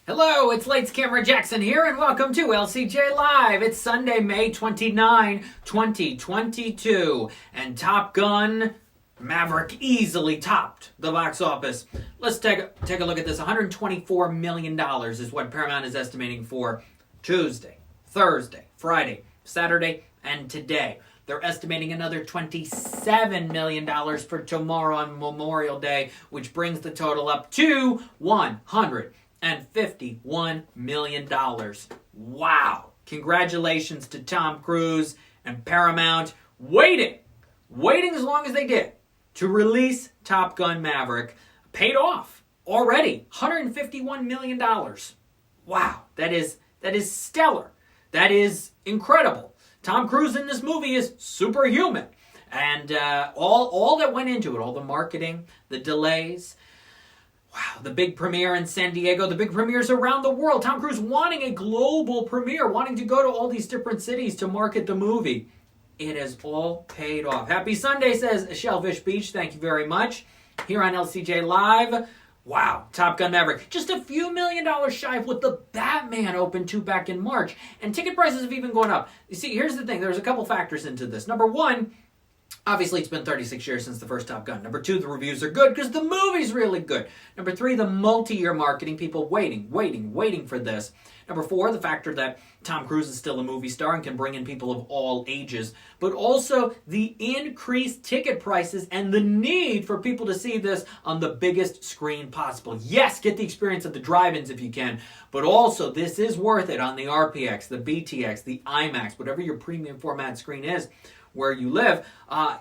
Hello, it's Lights Camera Jackson here, and welcome to LCJ Live. It's Sunday, May 29, 2022, and Top Gun Maverick easily topped the box office. Let's take a look at this. $124 million is what Paramount is estimating for Tuesday, Thursday, Friday, Saturday, and today. They're estimating another $27 million for tomorrow on Memorial Day, which brings the total up to $151 million. Wow. Congratulations to Tom Cruise and Paramount waiting as long as they did to release Top Gun Maverick. Paid off already. $151 million. Wow. That is stellar. That is incredible. Tom Cruise in this movie is superhuman. And all that went into it, all the marketing, the delays. Wow, the big premiere in San Diego, the big premieres around the world. Tom Cruise wanting a global premiere, wanting to go to all these different cities to market the movie. It has all paid off. Happy Sunday, says Shellfish Beach. Thank you very much. Here on LCJ Live. Wow, Top Gun Maverick. Just a few $1 million shy of what the Batman opened to back in March. And ticket prices have even gone up. You see, here's the thing. There's a couple factors into this. Number one, obviously, it's been 36 years since the first Top Gun. Number two, the reviews are good because the movie's really good. Number three, the multi-year marketing, people waiting for this. Number four, the factor that Tom Cruise is still a movie star and can bring in people of all ages. But also the increased ticket prices and the need for people to see this on the biggest screen possible. Yes, get the experience at the drive-ins if you can. But also, this is worth it on the RPX, the BTX, the IMAX, whatever your premium format screen is where you live.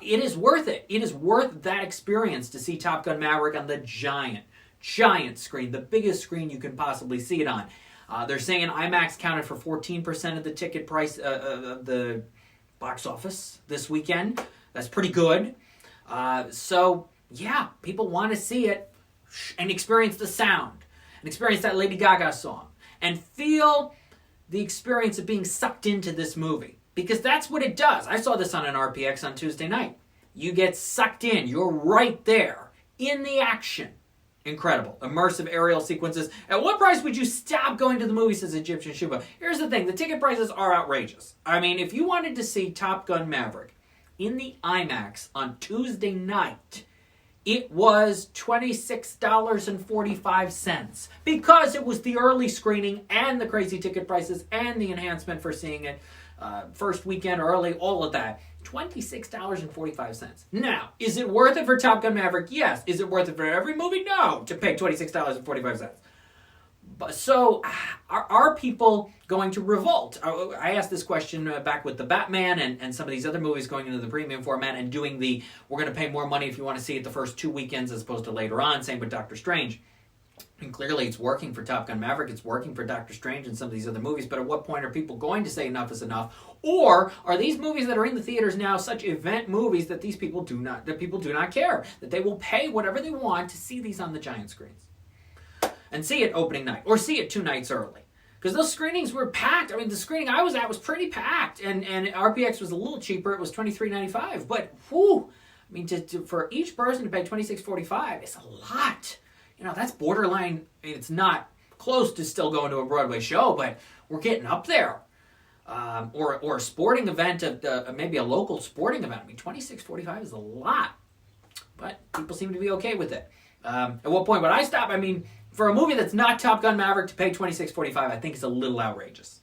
It is worth it. It is worth that experience to see Top Gun Maverick on the giant screen, the biggest screen you can possibly see it on. They're saying IMAX counted for 14% of the ticket price of the box office this weekend. That's pretty good. So, yeah, people want to see it and experience the sound and experience that Lady Gaga song and feel the experience of being sucked into this movie. Because that's what it does. I saw this on an RPX on Tuesday night. You get sucked in. You're right there in the action. Incredible. Immersive aerial sequences. At what price would you stop going to the movies, says Egyptian Shuba? Here's the thing. The ticket prices are outrageous. I mean, if you wanted to see Top Gun Maverick in the IMAX on Tuesday night, it was $26.45 because it was the early screening and the crazy ticket prices and the enhancement for seeing it first weekend early, all of that. $26.45. Now, is it worth it for Top Gun Maverick? Yes. Is it worth it for every movie? No, to pay $26.45. But so, are people going to revolt? I asked this question back with the Batman and some of these other movies going into the premium format and doing we're going to pay more money if you want to see it the first 2 weekends as opposed to later on. Same with Doctor Strange. And clearly it's working for Top Gun Maverick, it's working for Doctor Strange and some of these other movies, but at what point are people going to say enough is enough? Or are these movies that are in the theaters now such event movies that people do not care, that they will pay whatever they want to see these on the giant screens? And see it opening night, or see it 2 nights early. Because those screenings were packed. I mean, the screening I was at was pretty packed, and RPX was a little cheaper, it was $23.95, but whew, I mean, for each person to pay $26.45, it's a lot. You know, that's borderline. I mean, it's not close to still going to a Broadway show, but we're getting up there. Or a sporting event, maybe a local sporting event. I mean, $26.45 is a lot, but people seem to be okay with it. At what point would I stop? I mean, for a movie that's not Top Gun Maverick to pay $26.45, I think it's a little outrageous.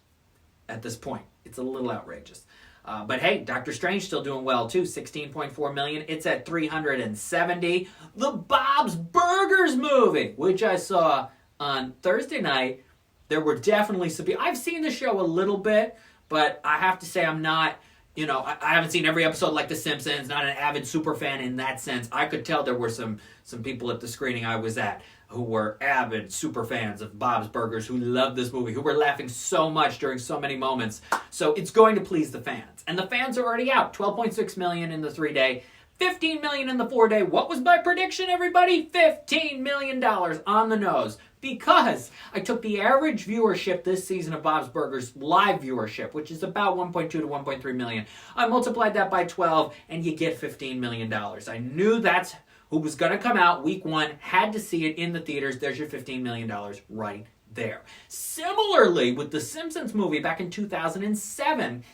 At this point, it's a little outrageous. But hey, Doctor Strange still doing well too. $16.4 million. It's at $370. The Bob's Burgers movie, which I saw on Thursday night. There were definitely some people. I've seen the show a little bit, but I have to say I'm not. I haven't seen every episode like The Simpsons. Not an avid super fan in that sense. I could tell there were some people at the screening I was at who were avid super fans of Bob's Burgers, who loved this movie, who were laughing so much during so many moments. So it's going to please the fans. And the fans are already out. 12.6 million in the 3-day, 15 million in the 4-day. What was my prediction, everybody? $15 million on the nose. Because I took the average viewership this season of Bob's Burgers, live viewership, which is about 1.2 to 1.3 million. I multiplied that by 12, and you get $15 million. I knew that's who was going to come out week 1, had to see it in the theaters. There's your $15 million right there. Similarly, with the Simpsons movie back in 2007,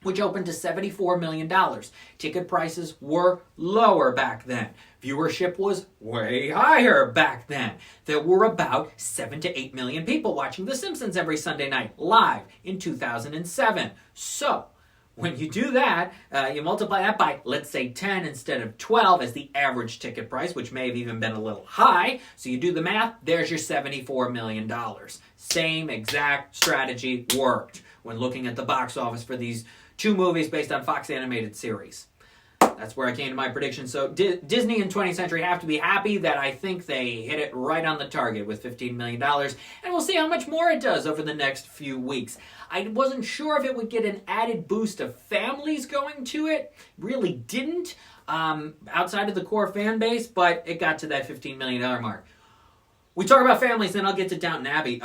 which opened to $74 million. Ticket prices were lower back then. Viewership was way higher back then. There were about 7 to 8 million people watching The Simpsons every Sunday night, live, in 2007. So, when you do that, you multiply that by, let's say, 10 instead of 12 as the average ticket price, which may have even been a little high. So you do the math, there's your $74 million. Same exact strategy worked when looking at the box office for these two movies based on Fox animated series. That's where I came to my prediction. So Disney and 20th Century have to be happy that I think they hit it right on the target with $15 million. And we'll see how much more it does over the next few weeks. I wasn't sure if it would get an added boost of families going to it. Really didn't, outside of the core fan base, but it got to that $15 million mark. We talk about families, then I'll get to Downton Abbey.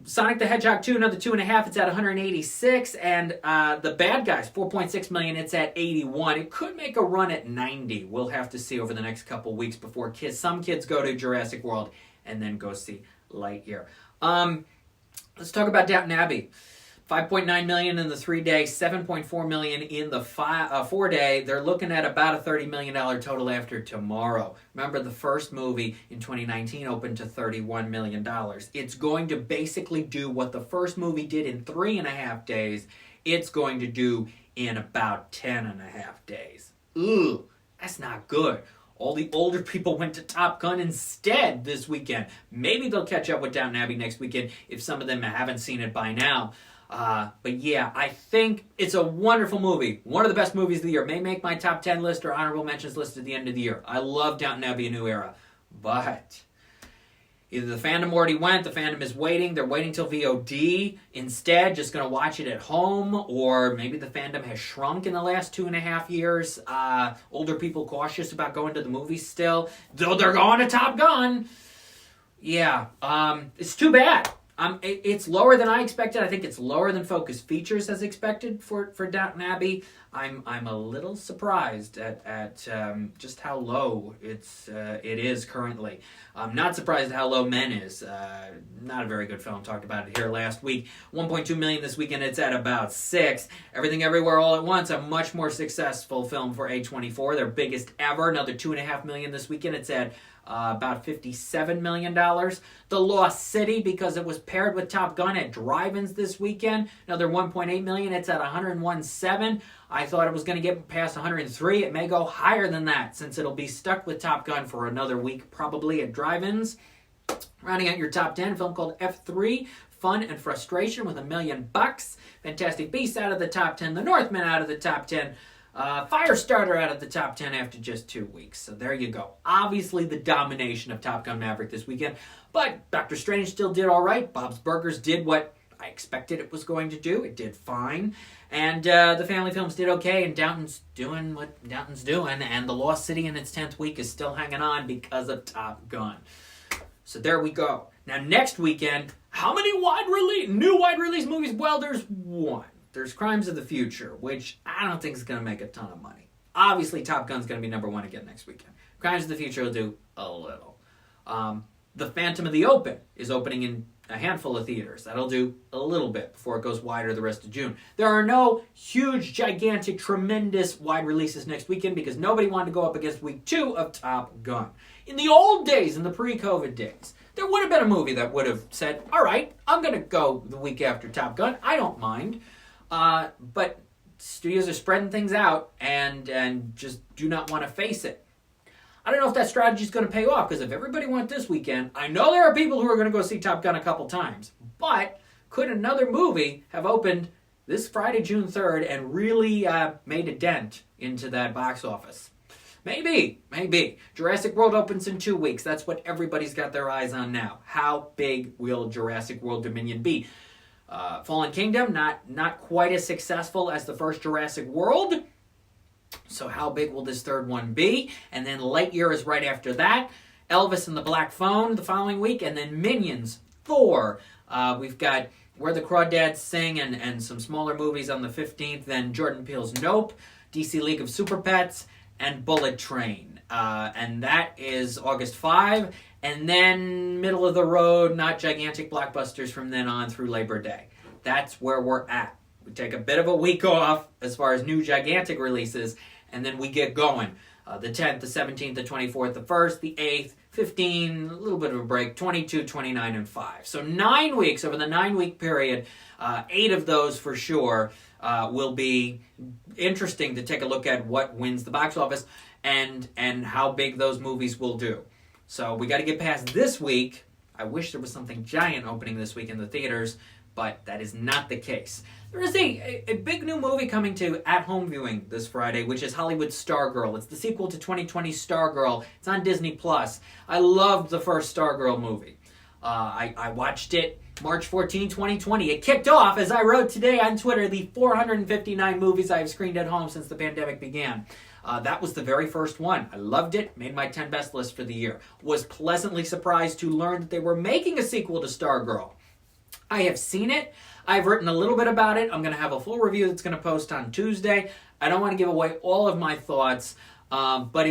Sonic the Hedgehog 2, another 2.5. It's at 186, and The Bad Guys, 4.6 million. It's at 81. It could make a run at 90. We'll have to see over the next couple weeks before some kids go to Jurassic World and then go see Lightyear. Let's talk about Downton Abbey. 5.9 million in the 3-day, 7.4 million in the 4-day. They're looking at about a $30 million total after tomorrow. Remember, the first movie in 2019 opened to $31 million. It's going to basically do what the first movie did in 3.5 days. It's going to do in about 10.5 days. Ooh, that's not good. All the older people went to Top Gun instead this weekend. Maybe they'll catch up with Downton Abbey next weekend if some of them haven't seen it by now. But yeah, I think it's a wonderful movie. One of the best movies of the year. May make my top 10 list or honorable mentions list at the end of the year. I love Downton Abbey: A New Era. But either the fandom already went, the fandom is waiting, they're waiting till VOD instead, just going to watch it at home, or maybe the fandom has shrunk in the last 2.5 years. Older people cautious about going to the movies still, though they're going to Top Gun. Yeah, it's too bad. It's lower than I expected. I think it's lower than Focus Features has expected for Downton Abbey. I'm a little surprised at just how low it is currently. I'm not surprised at how low Men is. Not a very good film. Talked about it here last week. 1.2 million this weekend. It's at about 6. Everything Everywhere All at Once, a much more successful film for A24. Their biggest ever. Another 2.5 million this weekend. It's at about $57 million. The Lost City, because it was paired with Top Gun at drive-ins this weekend, another 1.8 million. It's at 101.7. I thought it was going to get past 103. It may go higher than that since it'll be stuck with Top Gun for another week probably at drive-ins. Rounding out your top 10, a film called F3, Fun and Frustration with $1 million. Fantastic Beasts out of the top 10. The Northman out of the top 10. Firestarter out of the top 10 after just 2 weeks. So there you go. Obviously the domination of Top Gun Maverick this weekend. But Doctor Strange still did all right. Bob's Burgers did what I expected it was going to do. It did fine. And the family films did okay. And Downton's doing what Downton's doing. And The Lost City in its 10th week is still hanging on because of Top Gun. So there we go. Now next weekend, how many new wide release movies? Well, there's one. There's Crimes of the Future, which I don't think is going to make a ton of money. Obviously, Top Gun's going to be number 1 again next weekend. Crimes of the Future will do a little. The Phantom of the Open is opening in a handful of theaters. That'll do a little bit before it goes wider the rest of June. There are no huge, gigantic, tremendous wide releases next weekend because nobody wanted to go up against week 2 of Top Gun. In the old days, in the pre-COVID days, there would have been a movie that would have said, all right, I'm going to go the week after Top Gun. I don't mind. But studios are spreading things out and just do not want to face it. I don't know if that strategy is going to pay off, because if everybody went this weekend, I know there are people who are going to go see Top Gun a couple times, but could another movie have opened this Friday, June 3rd, and really made a dent into that box office? Maybe. Jurassic World opens in 2 weeks. That's what everybody's got their eyes on now. How big will Jurassic World Dominion be? Fallen Kingdom, not quite as successful as the first Jurassic World. So how big will this third one be? And then Lightyear is right after that. Elvis and the Black Phone the following week. And then Minions, Thor. We've got Where the Crawdads Sing and some smaller movies on the 15th. Then Jordan Peele's Nope, DC League of Super Pets, and Bullet Train. And that is August 5. and then middle of the road, not gigantic blockbusters from then on through Labor Day. That's where we're at. We take a bit of a week off as far as new gigantic releases, and then we get going. The 10th, the 17th, the 24th, the 1st, the 8th, 15, a little bit of a break, 22, 29, and 5. So 9 weeks, over the 9-week period, 8 of those for sure will be interesting to take a look at what wins the box office and how big those movies will do. So we got to get past this week. I wish there was something giant opening this week in the theaters, but that is not the case. There is a big new movie coming to at-home viewing this Friday, which is Hollywood Stargirl. It's the sequel to 2020's Stargirl. It's on Disney+. I loved the first Stargirl movie. I watched it March 14, 2020. It kicked off, as I wrote today on Twitter, the 459 movies I have screened at home since the pandemic began. That was the very first one. I loved it, made my 10 best list for the year. Was pleasantly surprised to learn that they were making a sequel to Stargirl. I have seen it. I've written a little bit about it. I'm going to have a full review that's going to post on Tuesday. I don't want to give away all of my thoughts, but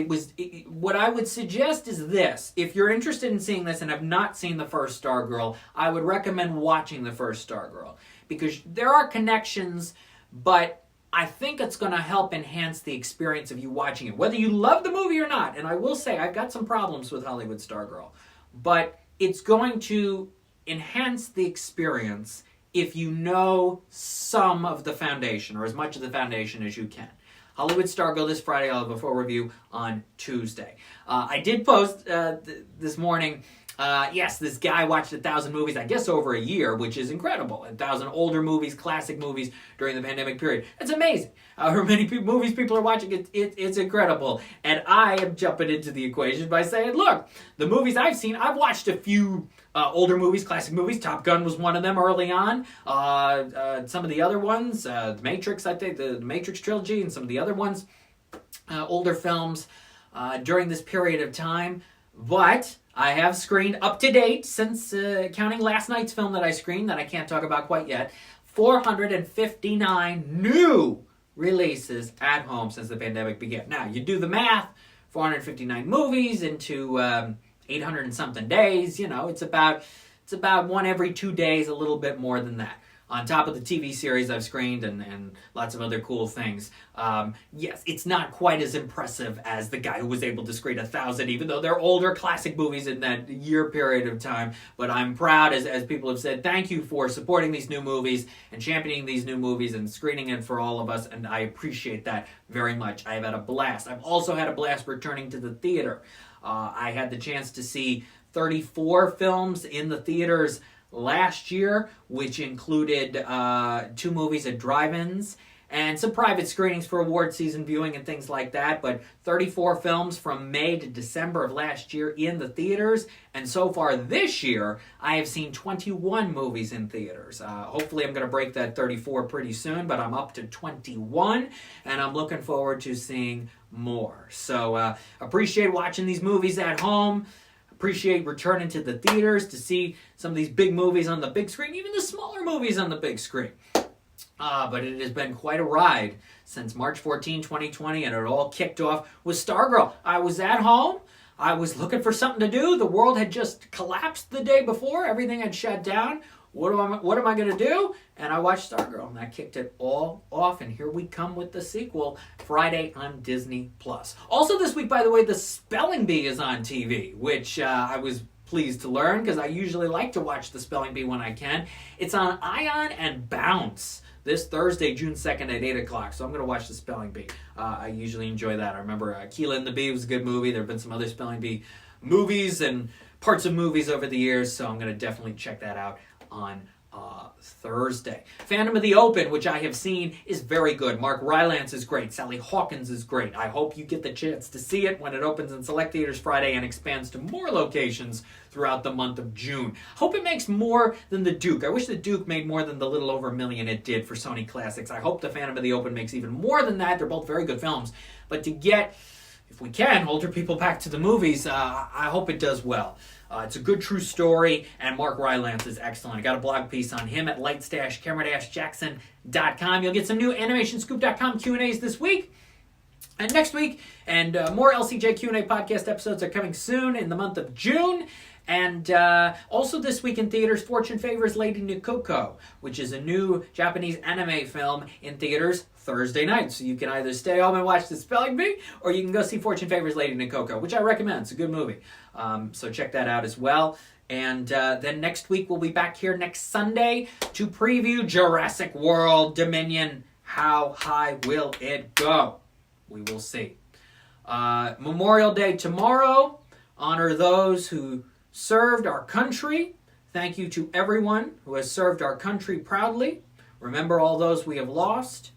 what I would suggest is this. If you're interested in seeing this and have not seen the first Stargirl, I would recommend watching the first Stargirl, because there are connections, but I think it's going to help enhance the experience of you watching it, whether you love the movie or not. And I will say, I've got some problems with Hollywood Stargirl, but it's going to enhance the experience if you know some of the foundation, or as much of the foundation as you can. Hollywood Stargirl this Friday. I'll have a full review on Tuesday. I did post this morning, yes, this guy watched 1,000 movies, I guess over a year, which is incredible. 1,000 older movies, classic movies during the pandemic period. It's amazing how many movies people are watching. It's incredible. And I am jumping into the equation by saying, look, the movies I've seen, I've watched a few older movies, classic movies. Top Gun was one of them early on. Some of the other ones, The Matrix, I think, the Matrix trilogy, and some of the other ones, older films during this period of time. But I have screened up to date, since counting last night's film that I screened, that I can't talk about quite yet, 459 new releases at home since the pandemic began. Now, you do the math, 459 movies into 800 and something days, it's about one every 2 days, a little bit more than that. On top of the TV series I've screened and lots of other cool things. Yes, it's not quite as impressive as the guy who was able to screen 1,000, even though they're older classic movies in that year period of time. But I'm proud, as people have said, thank you for supporting these new movies and championing these new movies and screening it for all of us, and I appreciate that very much. I have had a blast. I've also had a blast returning to the theater. I had the chance to see 34 films in the theaters last year, which included 2 movies at drive-ins and some private screenings for award season viewing and things like that. But 34 films from May to December of last year in the theaters. And so far this year, I have seen 21 movies in theaters. Hopefully I'm going to break that 34 pretty soon, but I'm up to 21, and I'm looking forward to seeing more. So appreciate watching these movies at home. Appreciate returning to the theaters to see some of these big movies on the big screen, even the smaller movies on the big screen. But it has been quite a ride since March 14, 2020, and it all kicked off with Stargirl. I was at home. I was looking for something to do. The world had just collapsed the day before. Everything had shut down. What am I going to do? And I watched Stargirl, and I kicked it all off. And here we come with the sequel Friday on Disney+. Also this week, by the way, The Spelling Bee is on TV, which I was pleased to learn, because I usually like to watch The Spelling Bee when I can. It's on Ion and Bounce this Thursday, June 2nd at 8 o'clock. So I'm going to watch The Spelling Bee. I usually enjoy that. I remember Keela and the Bee was a good movie. There have been some other Spelling Bee movies and parts of movies over the years, so I'm going to definitely check that out on Thursday. Phantom of the Open, which I have seen, is very good. Mark Rylance is great. Sally Hawkins is great. I hope you get the chance to see it when it opens in select theaters Friday and expands to more locations throughout the month of June. Hope it makes more than The Duke. I wish The Duke made more than the little over $1 million it did for Sony Classics. I hope the Phantom of the Open makes even more than that. They're both very good films. But to get, if we can, older people back to the movies, I hope it does well. It's a good true story, and Mark Rylance is excellent. I got a blog piece on him at light-camera-jackson.com. You'll get some new animationscoop.com Q&As this week. And next week, and more LCJ Q&A podcast episodes are coming soon in the month of June. And also this week in theaters, Fortune Favors Lady Nikoko, which is a new Japanese anime film in theaters Thursday night. So you can either stay home and watch the spelling bee, or you can go see Fortune Favors Lady Nikoko, which I recommend. It's a good movie. So check that out as well. And then next week, we'll be back here next Sunday to preview Jurassic World Dominion. How high will it go? We will see. Memorial Day tomorrow. Honor those who served our country. Thank you to everyone who has served our country proudly. Remember all those we have lost.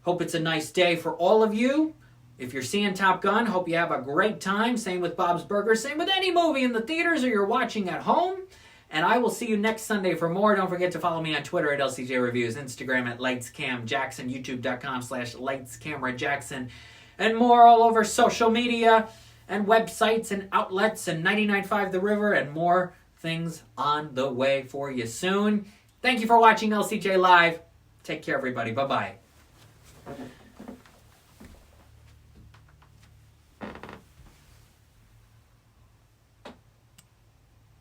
Hope it's a nice day for all of you. If you're seeing Top Gun, hope you have a great time. Same with Bob's Burgers. Same with any movie in the theaters or you're watching at home. And I will see you next Sunday for more. Don't forget to follow me on Twitter at LCJ Reviews, Instagram at LightsCamJackson, YouTube.com/LightsCameraJackson, and more all over social media and websites and outlets and 99.5 The River and more things on the way for you soon. Thank you for watching LCJ Live. Take care, everybody. Bye-bye.